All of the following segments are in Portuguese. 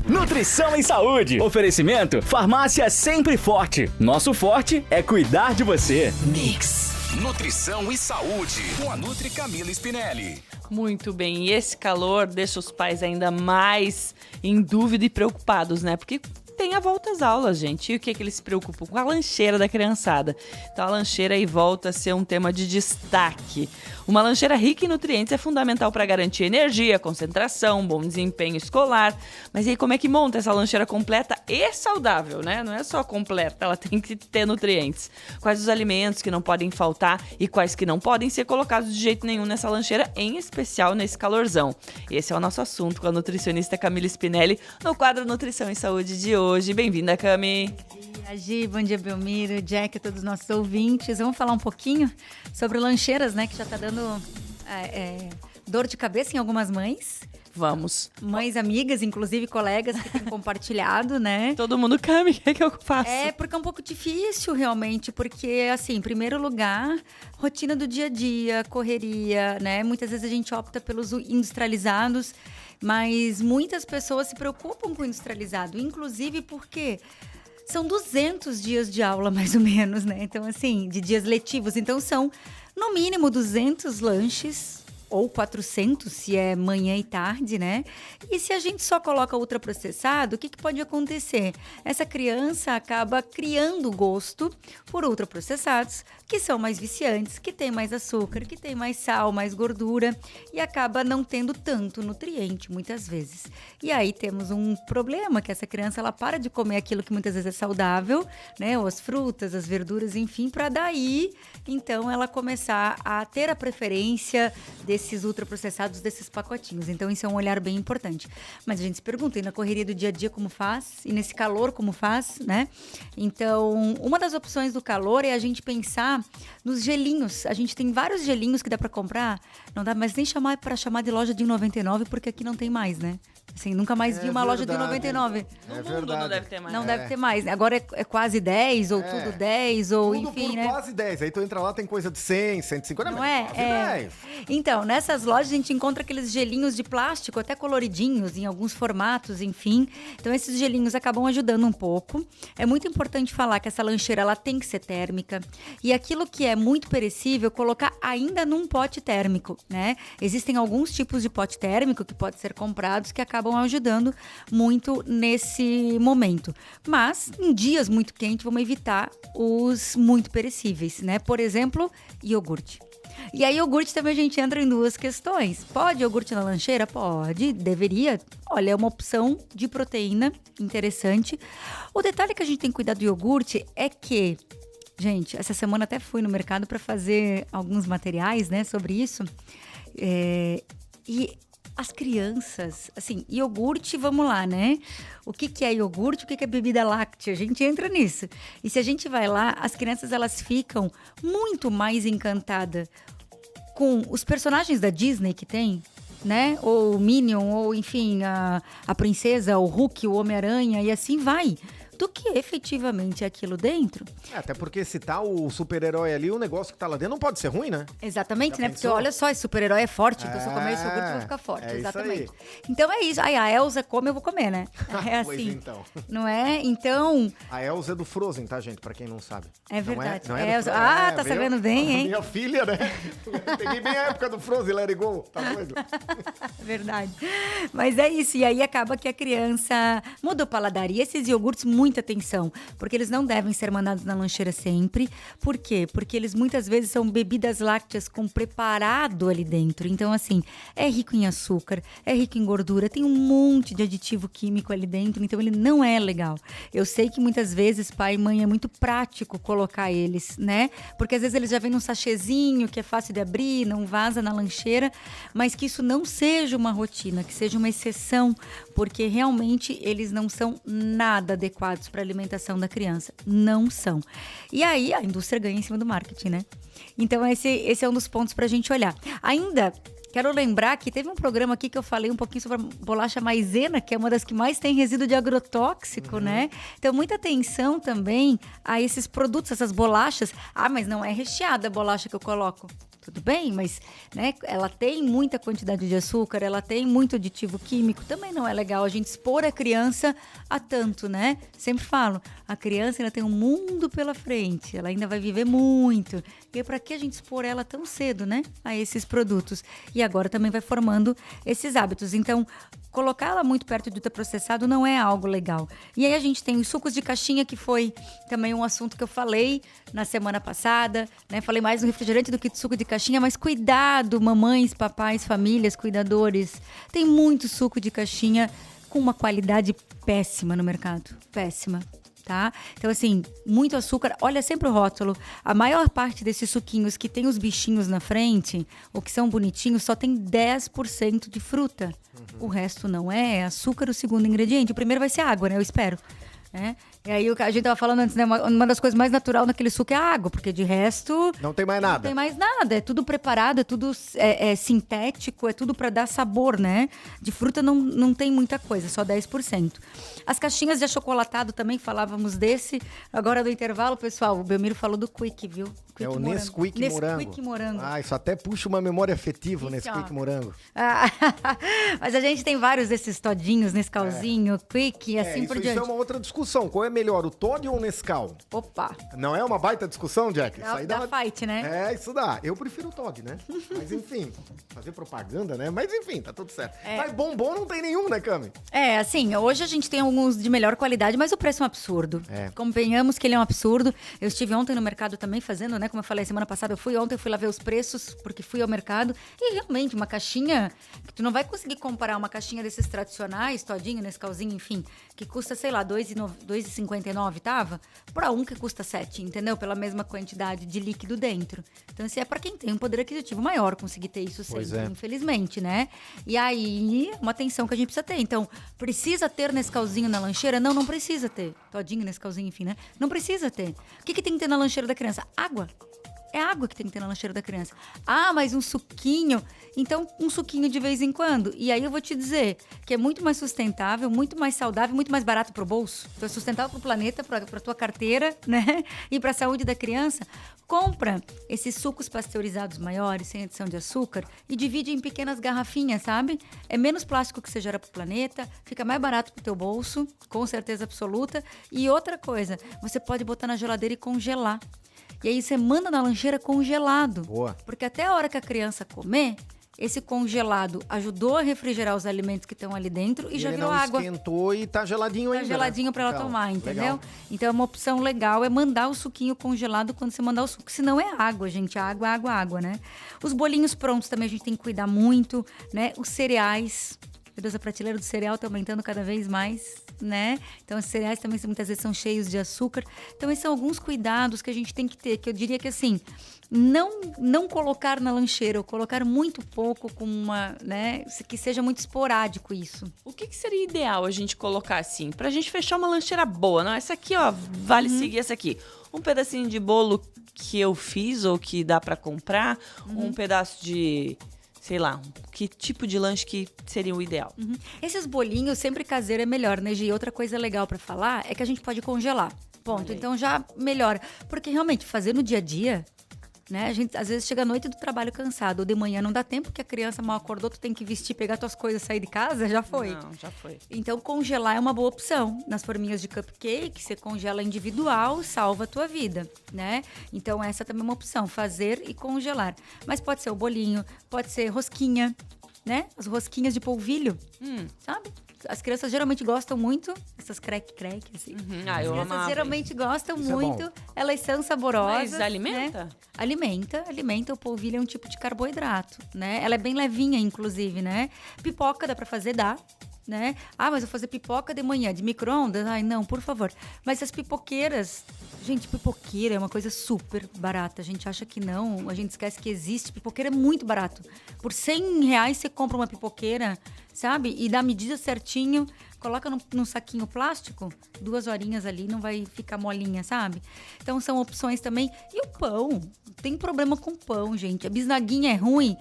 Nutrição e saúde. Oferecimento Farmácia Sempre Forte. Nosso forte é cuidar de você. Mix. Nutrição e saúde. Com a Nutri Camila Spinelli. Muito bem, e esse calor deixa os pais ainda mais em dúvida e preocupados, né? Porque tem a volta às aulas, gente. E o que eles se preocupam? Com a lancheira da criançada. Então a lancheira aí volta a ser um tema de destaque. Uma lancheira rica em nutrientes é fundamental para garantir energia, concentração, bom desempenho escolar. Mas e aí, como é que monta essa lancheira completa e saudável, né? Não é só completa, ela tem que ter nutrientes. Quais os alimentos que não podem faltar e quais que não podem ser colocados de jeito nenhum nessa lancheira, em especial nesse calorzão. Esse é o nosso assunto com a nutricionista Camila Spinelli no quadro Nutrição e Saúde de hoje. Bem-vinda, Cami! Bom dia, Belmiro, Jack, a todos os nossos ouvintes. Vamos falar um pouquinho sobre lancheiras, né? Que já tá dando dor de cabeça em algumas mães. Vamos. Mães amigas, inclusive colegas que têm compartilhado, né? Todo mundo, Cami, o que eu faço? Porque é um pouco difícil, realmente, porque, assim, em primeiro lugar, rotina do dia a dia, correria, né? Muitas vezes a gente opta pelos industrializados, mas muitas pessoas se preocupam com o industrializado, inclusive porque são 200 dias de aula, mais ou menos, né? Então, assim, de dias letivos. Então, são, no mínimo, 200 lanches, ou 400, se é manhã e tarde, né? E se a gente só coloca ultraprocessado, o que pode acontecer? Essa criança acaba criando gosto por ultraprocessados, que são mais viciantes, que tem mais açúcar, que tem mais sal, mais gordura, e acaba não tendo tanto nutriente, muitas vezes. E aí temos um problema, que essa criança, ela para de comer aquilo que muitas vezes é saudável, né? Ou as frutas, as verduras, enfim, para daí, então, ela começar a ter a preferência desses ultraprocessados, desses pacotinhos. Então, isso é um olhar bem importante. Mas a gente se pergunta, e na correria do dia a dia como faz? E nesse calor como faz, né? Então, uma das opções do calor é a gente pensar nos gelinhos. A gente tem vários gelinhos que dá para comprar. Não dá mais nem para chamar de loja de 99, porque aqui não tem mais, né? Assim, nunca mais vi uma loja de 99. No mundo não deve ter mais. Não deve ter mais. Agora é quase 10, ou tudo 10, ou tudo enfim, por né? quase 10. Aí tu entra lá, tem coisa de 100, 150, não é? Quase 10. Então, nessas lojas a gente encontra aqueles gelinhos de plástico, até coloridinhos, em alguns formatos, enfim. Então, esses gelinhos acabam ajudando um pouco. É muito importante falar que essa lancheira, ela tem que ser térmica. E aquilo que é muito perecível, colocar ainda num pote térmico, né? Existem alguns tipos de pote térmico que podem ser comprados, que acabam ajudando muito nesse momento. Mas, em dias muito quentes, vamos evitar os muito perecíveis, né? Por exemplo, iogurte. E aí, iogurte também a gente entra em duas questões. Pode iogurte na lancheira? Pode, deveria. Olha, é uma opção de proteína interessante. O detalhe que a gente tem que cuidar do iogurte é que, gente, essa semana até fui no mercado para fazer alguns materiais, né, sobre isso. E as crianças, assim, iogurte, vamos lá, né? O que é iogurte, o que é bebida láctea? A gente entra nisso. E se a gente vai lá, as crianças, elas ficam muito mais encantadas com os personagens da Disney que tem, né? Ou o Minion, ou enfim, a princesa, o Hulk, o Homem-Aranha, e assim vai. Do que efetivamente é aquilo dentro. Até porque se tá o super-herói ali, o negócio que tá lá dentro não pode ser ruim, né? Exatamente, Já né? pensou? Porque olha só, esse super-herói é forte, então se eu comer esse iogurte eu vou ficar forte. Exatamente. Isso aí. Então é isso. Aí a Elsa come, eu vou comer, né? É Pois assim. então. Não é? Então. A Elsa é do Frozen, tá, gente? Pra quem não sabe. É verdade. Não é do Elsa. Frozen. Tá sabendo bem, hein? Minha filha, né? Peguei bem a época do Frozen, Let It Go. Tá doido? Verdade. Mas é isso. E aí acaba que a criança muda o paladar. E esses iogurtes, muita atenção. Porque eles não devem ser mandados na lancheira sempre. Por quê? Porque eles muitas vezes são bebidas lácteas com preparado ali dentro. Então, assim, é rico em açúcar, é rico em gordura, tem um monte de aditivo químico ali dentro. Então, ele não é legal. Eu sei que muitas vezes pai e mãe é muito prático colocar eles, né? Porque às vezes eles já vêm num sachêzinho que é fácil de abrir, não vaza na lancheira. Mas que isso não seja uma rotina, que seja uma exceção. Porque realmente eles não são nada adequados para a alimentação da criança. Não são. E aí a indústria ganha em cima do marketing, né? Então esse é um dos pontos pra gente olhar. Ainda quero lembrar que teve um programa aqui que eu falei um pouquinho sobre a bolacha maisena, que é uma das que mais tem resíduo de agrotóxico, né? Então muita atenção também a esses produtos, essas bolachas. Ah, mas não é recheada a bolacha que eu coloco. tudo bem, mas né, ela tem muita quantidade de açúcar, ela tem muito aditivo químico, também não é legal a gente expor a criança a tanto, né? Sempre falo, a criança ainda tem um mundo pela frente, ela ainda vai viver muito. E para que a gente expor ela tão cedo, né, a esses produtos? E agora também vai formando esses hábitos. Então, colocá-la muito perto do ultraprocessado não é algo legal. E aí a gente tem os sucos de caixinha, que foi também um assunto que eu falei na semana passada, né? Falei mais do refrigerante do que do suco de caixinha, mas cuidado, mamães, papais, famílias, cuidadores. Tem muito suco de caixinha com uma qualidade péssima no mercado. Péssima. Tá? Então, assim, muito açúcar. Olha sempre o rótulo. A maior parte desses suquinhos que tem os bichinhos na frente, ou que são bonitinhos, só tem 10% de fruta. O resto não é açúcar, o segundo ingrediente. O primeiro vai ser água, né? Eu espero. Né? E aí a gente tava falando antes, né? Uma das coisas mais naturais naquele suco é a água, porque de resto... Não tem mais nada. Não tem mais nada, é tudo preparado, é tudo sintético, é tudo para dar sabor, né? De fruta não tem muita coisa, só 10%. As caixinhas de achocolatado também, falávamos desse. Agora do intervalo, pessoal, o Belmiro falou do Quick, viu? Quick é o morango. Nesquik morango. Nesquik morango. Ah, isso até puxa uma memória afetiva, o Nesquik morango. Mas a gente tem vários desses todinhos, Nescauzinho, Quick e assim por diante. Isso é uma outra discussão. Qual é melhor, o Toddy ou o Nescau? Opa! Não é uma baita discussão, Jack? Isso aí dá fight, né? É, isso dá. Eu prefiro o Toddy, né? Mas enfim, fazer propaganda, né? Mas enfim, tá tudo certo. Mas bombom não tem nenhum, né, Cami? Assim, hoje a gente tem alguns de melhor qualidade, mas o preço é um absurdo. Convenhamos que ele é um absurdo. Eu estive ontem no mercado também fazendo, né? Como eu falei semana passada, eu fui lá ver os preços, porque fui ao mercado. E realmente, uma caixinha, que tu não vai conseguir comparar uma caixinha desses tradicionais, Todinho, Nescauzinho, enfim, que custa, sei lá, R$2,59, tava? Pra um que custa 7, entendeu? Pela mesma quantidade de líquido dentro. Então, isso é pra quem tem um poder aquisitivo maior conseguir ter isso sempre, infelizmente, né? E aí, uma atenção que a gente precisa ter. Então, precisa ter Nescauzinho na lancheira? Não precisa ter. Todinho, Nescauzinho, enfim, né? Não precisa ter. O que tem que ter na lancheira da criança? Água. É água que tem que ter na lancheira da criança. Ah, mas um suquinho. Então, um suquinho de vez em quando. E aí eu vou te dizer que é muito mais sustentável, muito mais saudável, muito mais barato pro bolso. Então, é sustentável pro planeta, pra tua carteira, né? E pra saúde da criança. Compra esses sucos pasteurizados maiores, sem adição de açúcar, e divide em pequenas garrafinhas, sabe? É menos plástico que você gera pro planeta, fica mais barato pro teu bolso, com certeza absoluta. E outra coisa, você pode botar na geladeira e congelar. E aí você manda na lancheira congelado. Boa. Porque até a hora que a criança comer, esse congelado ajudou a refrigerar os alimentos que estão ali dentro e já virou água. Esquentou e tá geladinho ainda. Tá geladinho pra ela tomar, entendeu? Legal. Então, uma opção legal é mandar o suquinho congelado quando você mandar o suco. Senão é água, gente. Água, né? Os bolinhos prontos também a gente tem que cuidar muito, né? Os cereais. Meu Deus, a prateleira do cereal tá aumentando cada vez mais, né? Então, os cereais também muitas vezes são cheios de açúcar. Então, esses são alguns cuidados que a gente tem que ter, que eu diria que, assim, não colocar na lancheira, ou colocar muito pouco com uma, né? Que seja muito esporádico isso. O que seria ideal a gente colocar, assim, pra gente fechar uma lancheira boa? Não, essa aqui, ó, vale seguir essa aqui. Um pedacinho de bolo que eu fiz ou que dá pra comprar, um pedaço de... sei lá, que tipo de lanche que seria o ideal? Esses bolinhos, sempre caseiro é melhor, né, Gi? E outra coisa legal pra falar é que a gente pode congelar. Ponto. Então já melhora. Porque realmente, fazer no dia a dia, né? A gente às vezes chega à noite do trabalho cansado, ou de manhã não dá tempo, porque a criança mal acordou, tu tem que vestir, pegar tuas coisas, sair de casa, já foi. Não, já foi. Então congelar é uma boa opção. Nas forminhas de cupcake, você congela individual, salva a tua vida, né? Então essa também é uma opção, fazer e congelar. Mas pode ser o bolinho, pode ser rosquinha, né? As rosquinhas de polvilho, sabe? As crianças geralmente gostam muito, essas crack, assim. Eu As crianças geralmente gostam Isso muito, elas são saborosas. Mas alimenta? Né? Alimenta. O polvilho é um tipo de carboidrato, né? Ela é bem levinha, inclusive, né? Pipoca dá pra fazer, dá. Né? Ah, mas eu vou fazer pipoca de manhã, de micro-ondas? Ai, não, por favor. Mas as pipoqueiras... Gente, pipoqueira é uma coisa super barata. A gente acha que não, a gente esquece que existe. Pipoqueira é muito barato. Por R$100 você compra uma pipoqueira, sabe? E dá a medida certinho, coloca num saquinho plástico, 2 horinhas ali, não vai ficar molinha, sabe? Então são opções também. E o pão? Tem problema com pão, gente. A bisnaguinha é ruim?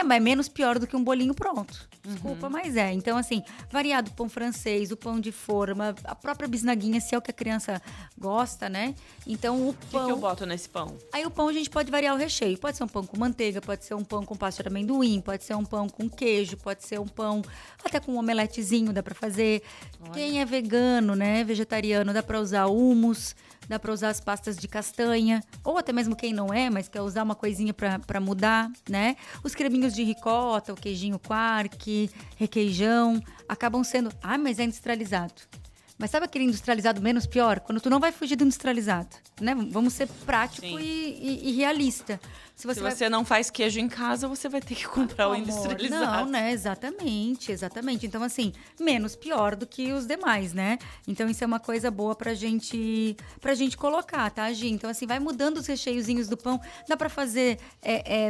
Mas é menos pior do que um bolinho pronto. Desculpa, mas é. Então, assim, variado, pão francês, o pão de forma, a própria bisnaguinha, se é o que a criança gosta, né? Então o pão... O que eu boto nesse pão? Aí o pão a gente pode variar o recheio. Pode ser um pão com manteiga, pode ser um pão com pasta de amendoim, pode ser um pão com queijo, pode ser um pão até com um omeletezinho, dá pra fazer. Olha. Quem é vegano, né, vegetariano, dá pra usar hummus, dá pra usar as pastas de castanha, ou até mesmo quem não é, mas quer usar uma coisinha pra mudar, né? Os creminhos de ricota, o queijinho quark, requeijão, acabam sendo... Ah, mas é industrializado. Mas sabe aquele industrializado menos pior? Quando tu não vai fugir do industrializado, né? Vamos ser prático e realista. Se você não faz queijo em casa, você vai ter que comprar o industrializado. Não, né? Exatamente. Então, assim, menos pior do que os demais, né? Então, isso é uma coisa boa pra gente colocar, tá, Gi? Então, assim, vai mudando os recheiozinhos do pão. Dá pra fazer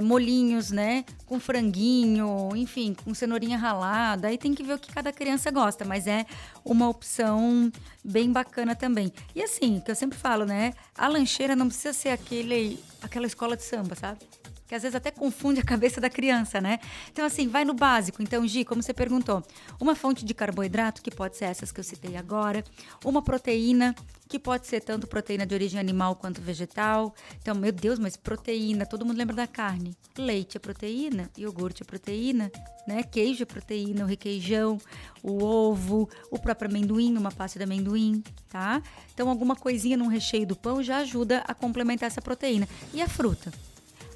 molinhos, né? Com franguinho, enfim, com cenourinha ralada. Aí tem que ver o que cada criança gosta, mas é uma opção bem bacana também. E assim, que eu sempre falo, né? A lancheira não precisa ser aquela escola de samba, sabe? Que às vezes até confunde a cabeça da criança, né? Então, assim, vai no básico. Então, Gi, como você perguntou, uma fonte de carboidrato, que pode ser essas que eu citei agora, uma proteína, que pode ser tanto proteína de origem animal quanto vegetal. Então, meu Deus, mas proteína, todo mundo lembra da carne. Leite é proteína, iogurte é proteína, né? Queijo é proteína, o requeijão, o ovo, o próprio amendoim, uma pasta de amendoim, tá? Então, alguma coisinha no recheio do pão já ajuda a complementar essa proteína. E a fruta?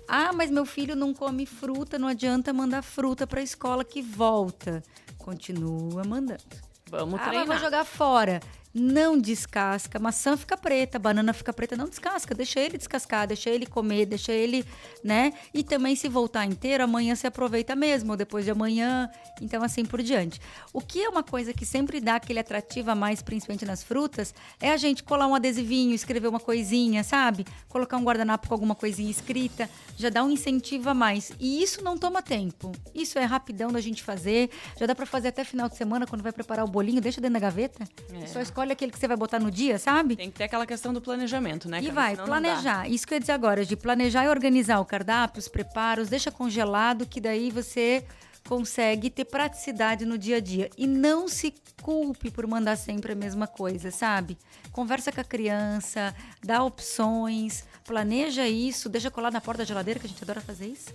Ah, mas meu filho não come fruta, não adianta mandar fruta para a escola que volta. Continua mandando. Vamos treinar. Mas vou jogar fora. Não descasca, maçã fica preta, banana fica preta, não descasca, deixa ele descascar, deixa ele comer, deixa ele, né? E também se voltar inteiro, amanhã se aproveita mesmo, ou depois de amanhã, então assim por diante. O que é uma coisa que sempre dá aquele atrativo a mais, principalmente nas frutas, é a gente colar um adesivinho, escrever uma coisinha, sabe? Colocar um guardanapo com alguma coisinha escrita, já dá um incentivo a mais. E isso não toma tempo, isso é rapidão da gente fazer, já dá pra fazer até final de semana, quando vai preparar o bolinho, deixa dentro da gaveta, só escolhe aquele que você vai botar no dia, sabe? Tem que ter aquela questão do planejamento, né? E vai, planejar. Isso que eu ia dizer agora, de planejar e organizar o cardápio, os preparos, deixa congelado, que daí você consegue ter praticidade no dia a dia. E não se culpe por mandar sempre a mesma coisa, sabe? Conversa com a criança, dá opções, planeja isso, deixa colado na porta da geladeira, que a gente adora fazer isso,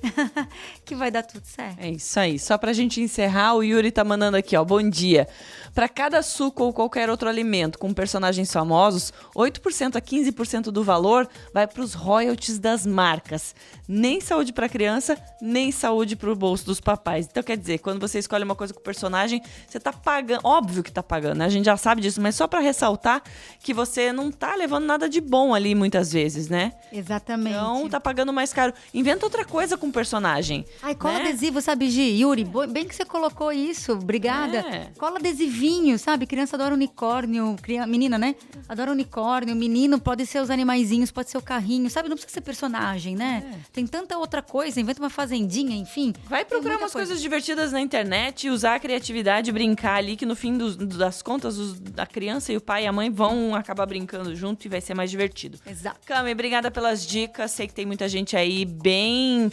que vai dar tudo certo. É isso aí. Só pra gente encerrar, o Yuri tá mandando aqui, ó. Bom dia. Pra cada suco ou qualquer outro alimento com personagens famosos, 8% a 15% do valor vai pros royalties das marcas. Nem saúde pra criança, nem saúde pro bolso dos papais. Então, quer dizer, quando você escolhe uma coisa com personagem, você tá pagando. Óbvio que tá pagando, né? A gente já sabe disso, mas só pra ressaltar que você não tá levando nada de bom ali muitas vezes, né? Exatamente. Então, tá pagando mais caro. Inventa outra coisa com personagem. Ai, cola né? adesivo, sabe, Gi? Yuri, bem que você colocou isso. Obrigada. Cola adesivinho, sabe? Criança adora unicórnio. Menina, né? Adora unicórnio. Menino pode ser os animaizinhos, pode ser o carrinho. Sabe? Não precisa ser personagem, né? Tem tanta outra coisa. Inventa uma fazendinha, enfim. Vai procurar umas coisas divertidas na internet, usar a criatividade, brincar ali, que no fim das contas, a criança e o pai e a mãe vão acabar brincando junto e vai ser mais divertido. Exato. Cami, obrigada pelas dicas. Sei que tem muita gente aí bem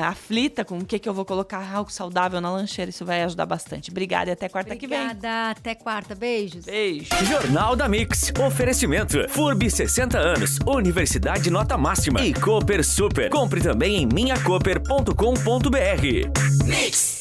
aflita com o que eu vou colocar algo saudável na lancheira. Isso vai ajudar bastante. Obrigada e até quarta que vem. Obrigada, até quarta. Beijos. Beijo. Jornal da Mix. Oferecimento. FURB 60 anos. Universidade nota máxima. E Cooper Super. Compre também em minhacooper.com.br. Mix.